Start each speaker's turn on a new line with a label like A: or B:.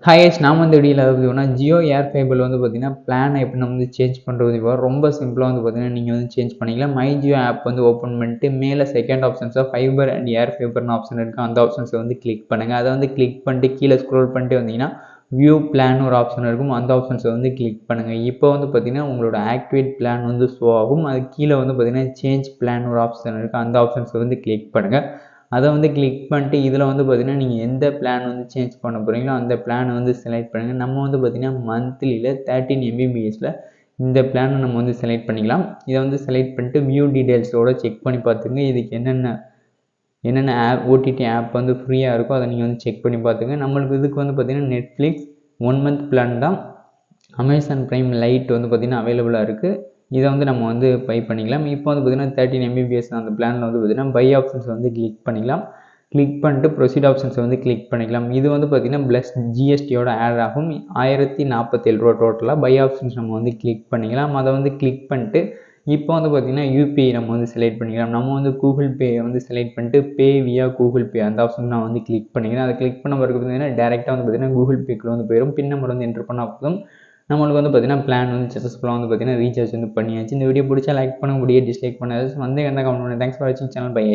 A: Hi நான் வந்து வீடியோவில் பார்த்தீங்கன்னா ஜியோ ஏர் ஃபைபரில் வந்து பார்த்தீங்கன்னா பிளானை எப்படி நம்ம வந்து சேஞ்ச் பண்ணுறது ரொம்ப சிம்பிளாக வந்து பார்த்தீங்கன்னா நீங்கள் வந்து சேஞ்ச் பண்ணிக்கலாம். மை ஜியோ ஆப் வந்து ஓப்பன் பண்ணிட்டு மேலே செகண்ட் ஆப்ஷன்ஸாக ஃபைபர் அண்ட் ஏர் ஃபைபர்னு ஆப்ஷன் இருக்குது. அந்த ஆப்ஷன்ஸை வந்து கிளிக் பண்ணுங்கள். அதை வந்து கிளிக் பண்ணிட்டு கீழே ஸ்க்ரோல் பண்ணிட்டு வந்தீங்கன்னா வியூ பிளான் ஒரு ஆப்ஷன் இருக்கும். அந்த ஆப்ஷன்ஸை வந்து கிளிக் பண்ணுங்கள். இப்போ வந்து பார்த்தீங்கன்னா உங்களோட ஆக்டிவேட் பிளான் வந்து ஷோ ஆகும். அது கீழே வந்து பார்த்தீங்கன்னா சேஞ்ச் பிளான் ஒரு ஆப்ஷன் இருக்குது. அந்த ஆப்ஷன்ஸை வந்து கிளிக் பண்ணுங்கள். அதை வந்து கிளிக் பண்ணிட்டு இதில் வந்து பார்த்தீங்கன்னா நீங்கள் எந்த பிளான் வந்து சேஞ்ச் பண்ண போகிறீங்களோ அந்த பிளானை வந்து செலக்ட் பண்ணுங்கள். நம்ம வந்து பார்த்தீங்கன்னா மந்த்லியில் 13 MBPSல இந்த பிளானை நம்ம வந்து செலக்ட் பண்ணிக்கலாம். இதை வந்து செலக்ட் பண்ணிட்டு வியூ டீட்டெயில்ஸோடு செக் பண்ணி பார்த்துங்க. இதுக்கு என்னென்ன ஆப் ஓடிடி ஆப் வந்து ஃப்ரீயாக இருக்கோ அதை நீங்கள் வந்து செக் பண்ணி பார்த்துங்க. நம்மளுக்கு இதுக்கு வந்து பார்த்தீங்கன்னா நெட்ஃப்ளிக்ஸ் 1 மந்த் பிளான் தான். அமேசான் ப்ரைம் லைட் வந்து பார்த்திங்கன்னா அவைலபிளாக இருக்குது. இதை வந்து நம்ம வந்து பை பண்ணிக்கலாம். இப்போ வந்து பார்த்திங்கன்னா 13 MBPS அந்த பிளானில் வந்து பார்த்திங்கன்னா பை ஆப்ஷன்ஸை வந்து கிளிக் பண்ணிக்கலாம். கிளிக் பண்ணிட்டு ப்ரொசீட் ஆப்ஷன்ஸை வந்து கிளிக் பண்ணிக்கலாம். இது வந்து பார்த்திங்கன்னா ப்ளஸ் ஜிஎஸ்டியோட ஆட் ஆகும். 1047 ரூபா டோட்டலாக. பை ஆப்ஷன்ஸ் நம்ம வந்து கிளிக் பண்ணிக்கலாம். அதை வந்து கிளிக் பண்ணிட்டு இப்போ வந்து பார்த்திங்கன்னா யூபிஐ நம்ம வந்து செலக்ட் பண்ணிக்கலாம். நம்ம வந்து கூகுள் பே வந்து செலக்ட் பண்ணிட்டு பே வியா கூகுள் பே அந்த ஆப்ஷன் நான் வந்து கிளிக் பண்ணிக்கிறேன். அதை கிளிக் பண்ண பிறகு பார்த்திங்கன்னா டேரெக்டாக வந்து பார்த்திங்கன்னா கூகுள் பேக்குள்ள வந்து போயிடும். பின் நம்பர் வந்து என்ட்ரு பண்ண போதும் நம்மளுக்கு வந்து பார்த்தீங்கன்னா பிளான் வந்து சக்ஸஸ்ஃபுல்லாக வந்து பார்த்தீங்கன்னா ரீசார்ஜ் வந்து பண்ணியாச்சு. இந்த வீடியோ பிடிச்சா லைக் பண்ண முடியும், டிஸ்லைக் பண்ணாது வந்து என்ன கமெண்ட் பண்ணுங்கள். தேங்க்ஸ் ஃபார் வாட்சிங் சேனல். பை.